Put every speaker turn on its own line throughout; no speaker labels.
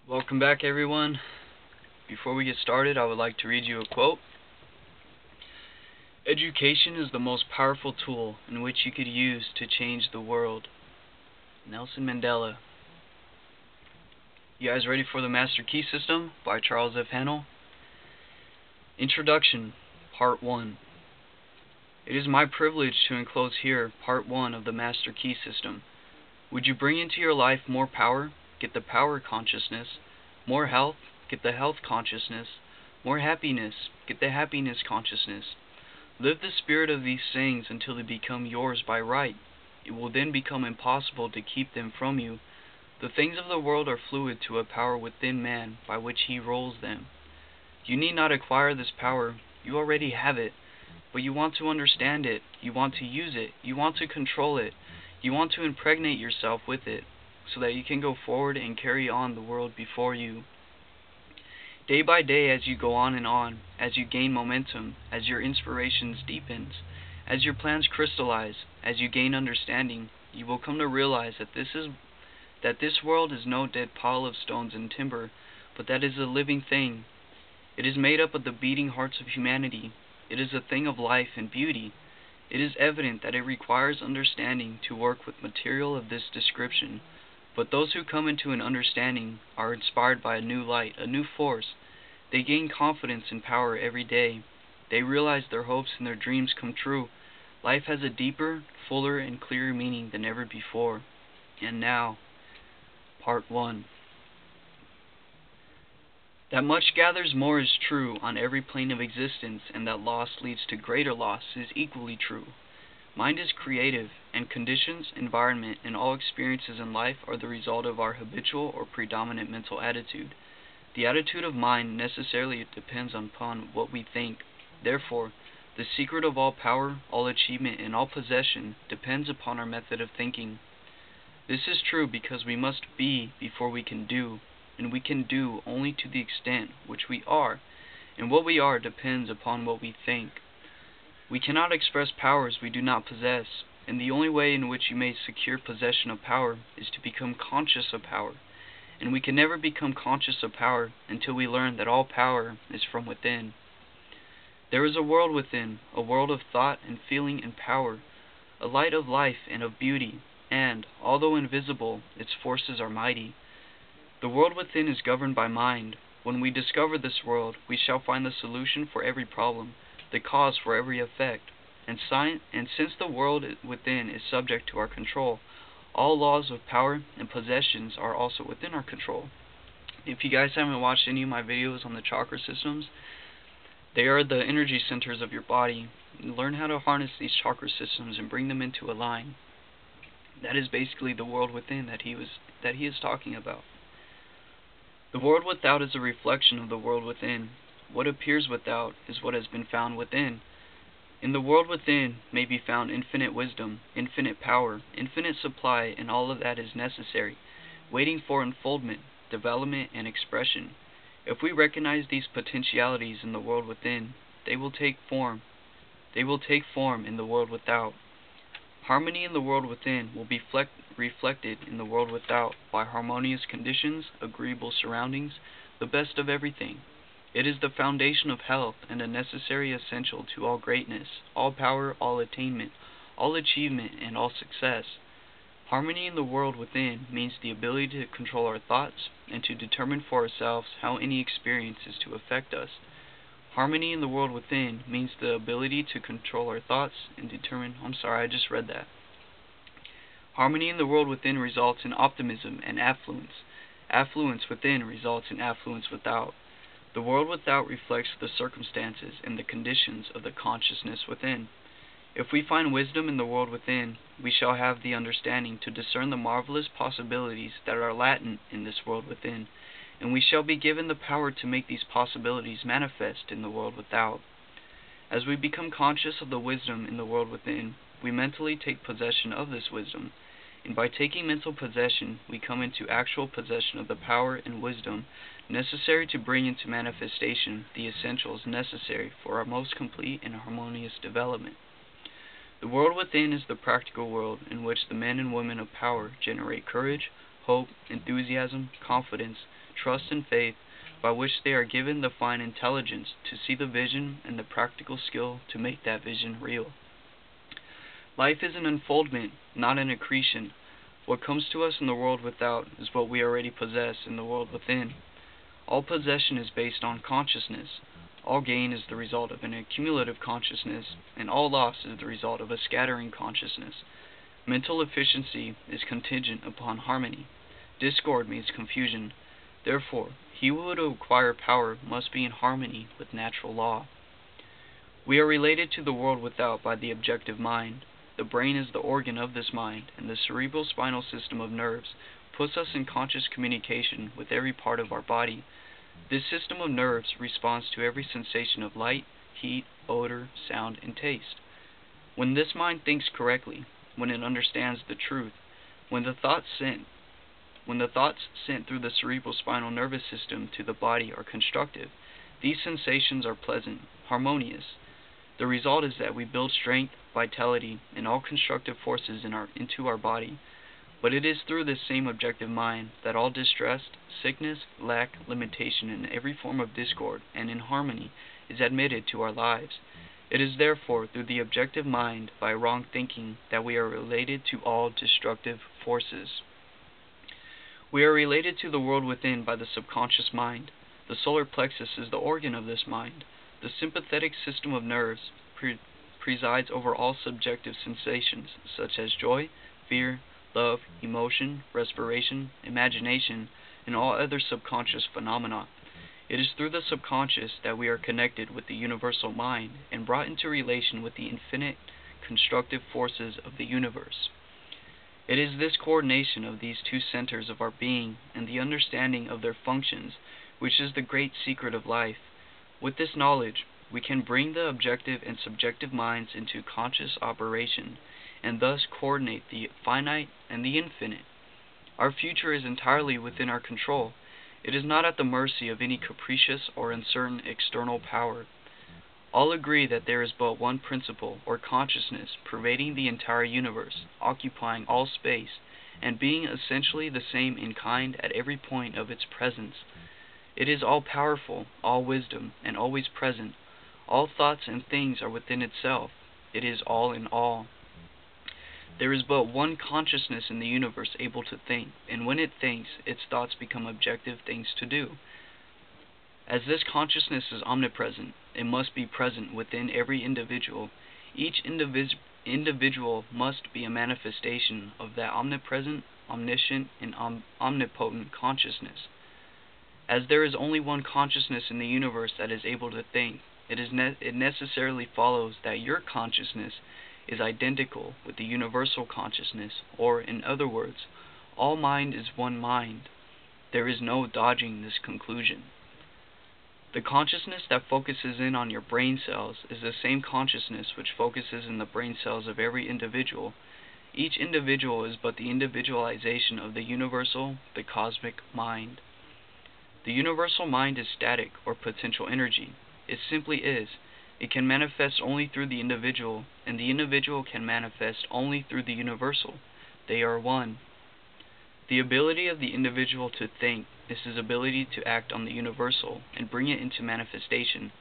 Welcome back, everyone. Before we get started, I would like to read you a quote. Education is the most powerful tool in which you could use to change the world. Nelson Mandela. You guys ready for the Master Key System by Charles F. Haanel? Introduction, Part 1. It is my privilege to enclose here Part 1 of the Master Key System. Would you bring into your life more power? Get the power consciousness. More health? Get the health consciousness. More happiness? Get the happiness consciousness. Live the spirit of these things until they become yours by right. It will then become impossible to keep them from you. The things of the world are fluid to a power within man by which he rules them. You need not acquire this power. You already have it. But you want to understand it. You want to use it. You want to control it. You want to impregnate yourself with it, so that you can go forward and carry on the world before you. Day by day, as you go on and on, as you gain momentum, as your inspirations deepens, as your plans crystallize, as you gain understanding, you will come to realize that this world is no dead pile of stones and timber, but that is a living thing. It is made up of the beating hearts of humanity. It is a thing of life and beauty. It is evident that it requires understanding to work with material of this description. But those who come into an understanding are inspired by a new light, a new force. They gain confidence and power every day. They realize their hopes and their dreams come true. Life has a deeper, fuller, and clearer meaning than ever before. And now, Part 1. That much gathers more is true on every plane of existence, and that loss leads to greater loss is equally true. Mind is creative, and conditions, environment, and all experiences in life are the result of our habitual or predominant mental attitude. The attitude of mind necessarily depends upon what we think. Therefore, the secret of all power, all achievement, and all possession depends upon our method of thinking. This is true because we must be before we can do, and we can do only to the extent which we are, and what we are depends upon what we think. We cannot express powers we do not possess, and the only way in which you may secure possession of power is to become conscious of power, and we can never become conscious of power until we learn that all power is from within. There is a world within, a world of thought and feeling and power, a light of life and of beauty, and, although invisible, its forces are mighty. The world within is governed by mind. When we discover this world, we shall find the solution for every problem, the cause for every effect, and since the world within is subject to our control, all laws of power and possessions are also within our control. If you guys haven't watched any of my videos on the chakra systems, they are the energy centers of your body. Learn how to harness these chakra systems and bring them into a line. That is basically the world within that he is talking about. The world without is a reflection of the world within. What appears without is what has been found within. In the world within may be found infinite wisdom, infinite power, infinite supply, and all of that is necessary, waiting for unfoldment, development, and expression. If we recognize these potentialities in the world within, they will take form. They will take form in the world without. Harmony in the world within will be reflected in the world without by harmonious conditions, agreeable surroundings, the best of everything. It is the foundation of health and a necessary essential to all greatness, all power, all attainment, all achievement, and all success. Harmony in the world within means the ability to control our thoughts and to determine for ourselves how any experience is to affect us. Harmony in the world within means the ability to control our thoughts and determine... Harmony in the world within results in optimism and affluence. Affluence within results in affluence without. The world without reflects the circumstances and the conditions of the consciousness within. If we find wisdom in the world within, we shall have the understanding to discern the marvelous possibilities that are latent in this world within, and we shall be given the power to make these possibilities manifest in the world without. As we become conscious of the wisdom in the world within, we mentally take possession of this wisdom, and by taking mental possession, we come into actual possession of the power and wisdom necessary to bring into manifestation the essentials necessary for our most complete and harmonious development. The world within is the practical world in which the men and women of power generate courage, hope, enthusiasm, confidence, trust and faith by which they are given the fine intelligence to see the vision and the practical skill to make that vision real. Life is an unfoldment, not an accretion. What comes to us in the world without is what we already possess in the world within. All possession is based on consciousness. All gain is the result of an accumulative consciousness, and all loss is the result of a scattering consciousness. Mental efficiency is contingent upon harmony. Discord means confusion. Therefore, he who would acquire power must be in harmony with natural law. We are related to the world without by the objective mind. The brain is the organ of this mind, and the cerebral spinal system of nerves puts us in conscious communication with every part of our body. This system of nerves responds to every sensation of light, heat, odor, sound, and taste. When this mind thinks correctly, when it understands the truth, when the thoughts sent through the cerebral spinal nervous system to the body are constructive, these sensations are pleasant, harmonious. The result is that we build strength, vitality, and all constructive forces into our body. But it is through this same objective mind that all distress, sickness, lack, limitation, and every form of discord and inharmony is admitted to our lives. It is therefore through the objective mind, by wrong thinking, that we are related to all destructive forces. We are related to the world within by the subconscious mind. The solar plexus is the organ of this mind. The sympathetic system of nerves presides over all subjective sensations, such as joy, fear, love, emotion, respiration, imagination, and all other subconscious phenomena. It is through the subconscious that we are connected with the universal mind and brought into relation with the infinite constructive forces of the universe. It is this coordination of these two centers of our being and the understanding of their functions which is the great secret of life. With this knowledge, we can bring the objective and subjective minds into conscious operation, and thus coordinate the finite and the infinite. Our future is entirely within our control. It is not at the mercy of any capricious or uncertain external power. All agree that there is but one principle, or consciousness, pervading the entire universe, occupying all space, and being essentially the same in kind at every point of its presence. It is all-powerful, all-wisdom, and always present. All thoughts and things are within itself. It is all in all. There is but one consciousness in the universe able to think, and when it thinks, its thoughts become objective things to do. As this consciousness is omnipresent, it must be present within every individual. Each individual must be a manifestation of that omnipresent, omniscient, and omnipotent consciousness. As there is only one consciousness in the universe that is able to think, it necessarily follows that your consciousness is identical with the universal consciousness, or, in other words, all mind is one mind. There is no dodging this conclusion. The consciousness that focuses in on your brain cells is the same consciousness which focuses in the brain cells of every individual. Each individual is but the individualization of the universal, the cosmic mind. The universal mind is static, or potential energy. It simply is. It can manifest only through the individual, and the individual can manifest only through the universal. They are one. The ability of the individual to think is his ability to act on the universal and bring it into manifestation.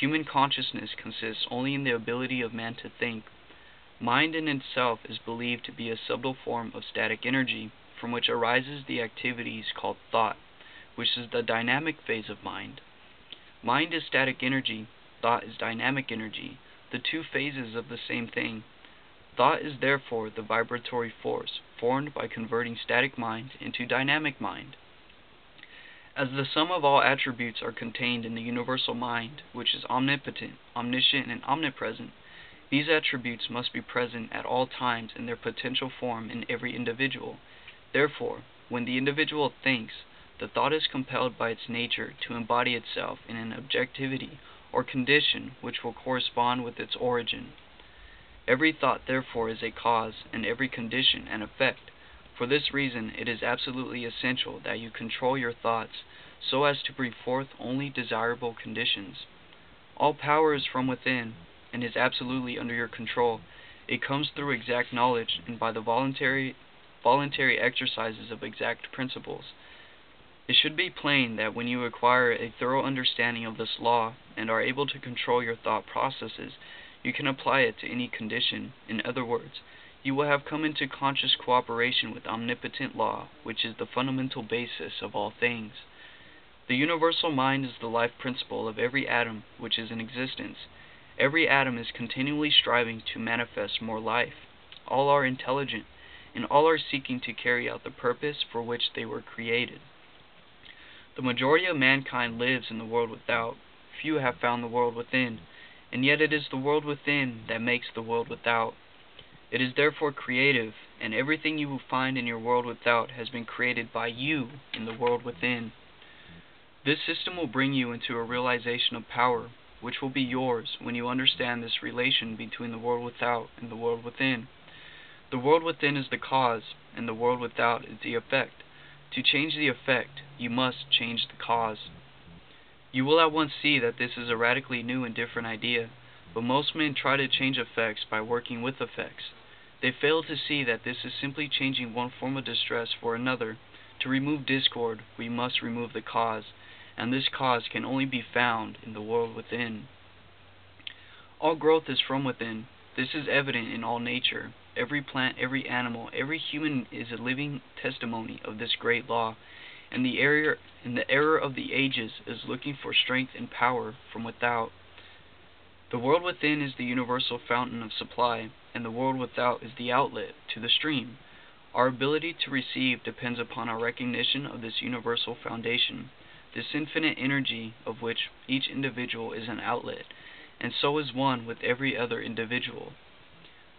Human consciousness consists only in the ability of man to think. Mind in itself is believed to be a subtle form of static energy, from which arises the activities called thought, which is the dynamic phase of mind. Mind is static energy, thought is dynamic energy, the two phases of the same thing. Thought is therefore the vibratory force, formed by converting static mind into dynamic mind. As the sum of all attributes are contained in the universal mind, which is omnipotent, omniscient, and omnipresent, these attributes must be present at all times in their potential form in every individual. Therefore, when the individual thinks, the thought is compelled by its nature to embody itself in an objectivity or condition which will correspond with its origin. Every thought therefore is a cause, and every condition an effect. For this reason it is absolutely essential that you control your thoughts so as to bring forth only desirable conditions. All power is from within, and is absolutely under your control. It comes through exact knowledge and by the voluntary exercises of exact principles. It should be plain that when you acquire a thorough understanding of this law and are able to control your thought processes, you can apply it to any condition. In other words, you will have come into conscious cooperation with omnipotent law, which is the fundamental basis of all things. The universal mind is the life principle of every atom which is in existence. Every atom is continually striving to manifest more life. All are intelligent, and all are seeking to carry out the purpose for which they were created. The majority of mankind lives in the world without. Few have found the world within, and yet it is the world within that makes the world without. It is therefore creative, and everything you will find in your world without has been created by you in the world within. This system will bring you into a realization of power, which will be yours when you understand this relation between the world without and the world within. The world within is the cause, and the world without is the effect. To change the effect, you must change the cause. You will at once see that this is a radically new and different idea, but most men try to change effects by working with effects. They fail to see that this is simply changing one form of distress for another. To remove discord, we must remove the cause, and this cause can only be found in the world within. All growth is from within. This is evident in all nature. Every plant, every animal, every human is a living testimony of this great law, and the error of the ages is looking for strength and power from without. The world within is the universal fountain of supply, and the world without is the outlet to the stream. Our ability to receive depends upon our recognition of this universal foundation, this infinite energy of which each individual is an outlet, and so is one with every other individual.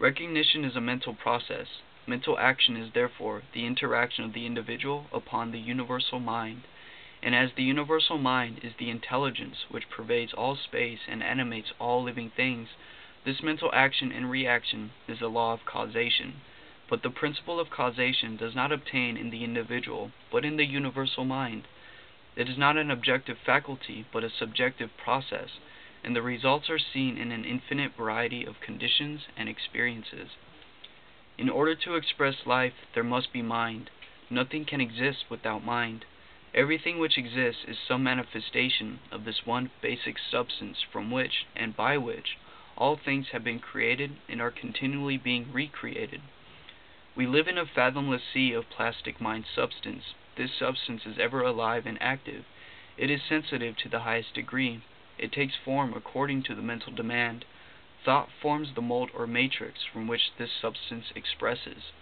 Recognition is a mental process. Mental action is therefore the interaction of the individual upon the universal mind, and as the universal mind is the intelligence which pervades all space and animates all living things, this mental action and reaction is the law of causation. But the principle of causation does not obtain in the individual, but in the universal mind. It is not an objective faculty, but a subjective process, and the results are seen in an infinite variety of conditions and experiences. In order to express life, there must be mind. Nothing can exist without mind. Everything which exists is some manifestation of this one basic substance from which, and by which, all things have been created and are continually being recreated. We live in a fathomless sea of plastic mind substance. This substance is ever alive and active. It is sensitive to the highest degree. It takes form according to the mental demand. Thought forms the mold or matrix from which this substance expresses.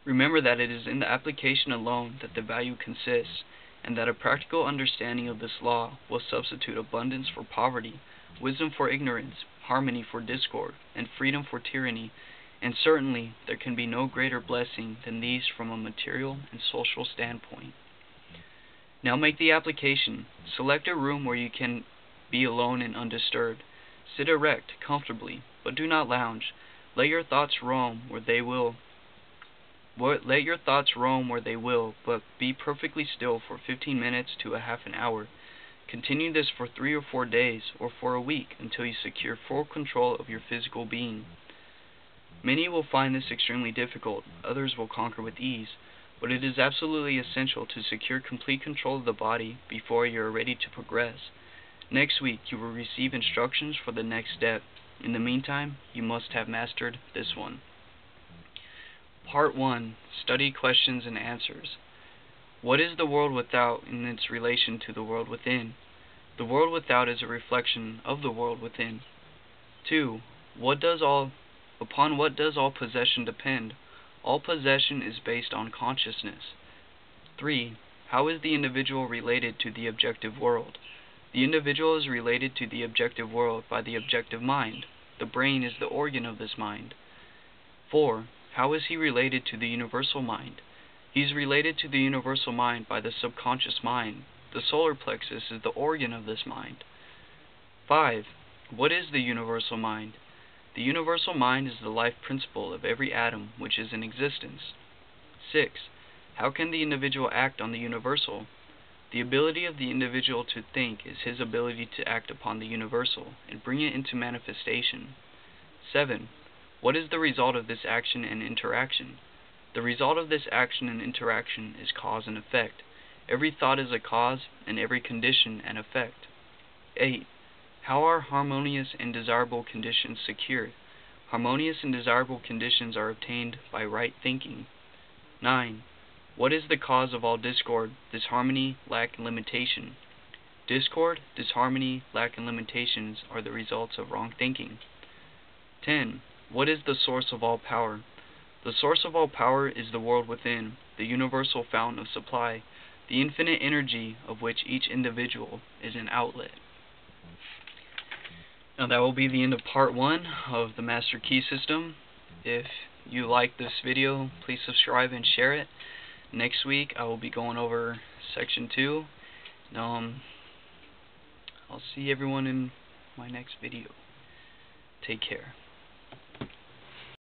Remember that it is in the application alone that the value consists, and that a practical understanding of this law will substitute abundance for poverty, wisdom for ignorance, harmony for discord, and freedom for tyranny, and certainly there can be no greater blessing than these from a material and social standpoint. Now make the application. Select a room where you can be alone and undisturbed. Sit erect, comfortably, but do not lounge. Let your thoughts roam where they will. But be perfectly still for 15 minutes to a half an hour. Continue this for 3 or 4 days, or for a week, until you secure full control of your physical being. Many will find this extremely difficult, others will conquer with ease, but it is absolutely essential to secure complete control of the body before you are ready to progress. Next week you will receive instructions for the next step. In the meantime, you must have mastered this one. Part 1. Study questions and answers. What is the world without in its relation to the world within? The world without is a reflection of the world within. 2. Upon what does all possession depend? All possession is based on consciousness. 3. How is the individual related to the objective world? The individual is related to the objective world by the objective mind. The brain is the organ of this mind. 4. How is he related to the universal mind? He is related to the universal mind by the subconscious mind. The solar plexus is the organ of this mind. 5. What is the universal mind? The universal mind is the life principle of every atom which is in existence. 6. How can the individual act on the universal? The ability of the individual to think is his ability to act upon the universal and bring it into manifestation. 7. What is the result of this action and interaction? The result of this action and interaction is cause and effect. Every thought is a cause, and every condition an effect. 8. How are harmonious and desirable conditions secured? Harmonious and desirable conditions are obtained by right thinking. 9. What is the cause of all discord, disharmony, lack, and limitation? Discord, disharmony, lack, and limitations are the results of wrong thinking. 10. What is the source of all power? The source of all power is the world within, the universal fountain of supply, the infinite energy of which each individual is an outlet. Now that will be the end of part 1 of the Master Key System. If you like this video, please subscribe and share it. Next week I will be going over section 2. I'll see everyone in my next video. Take care.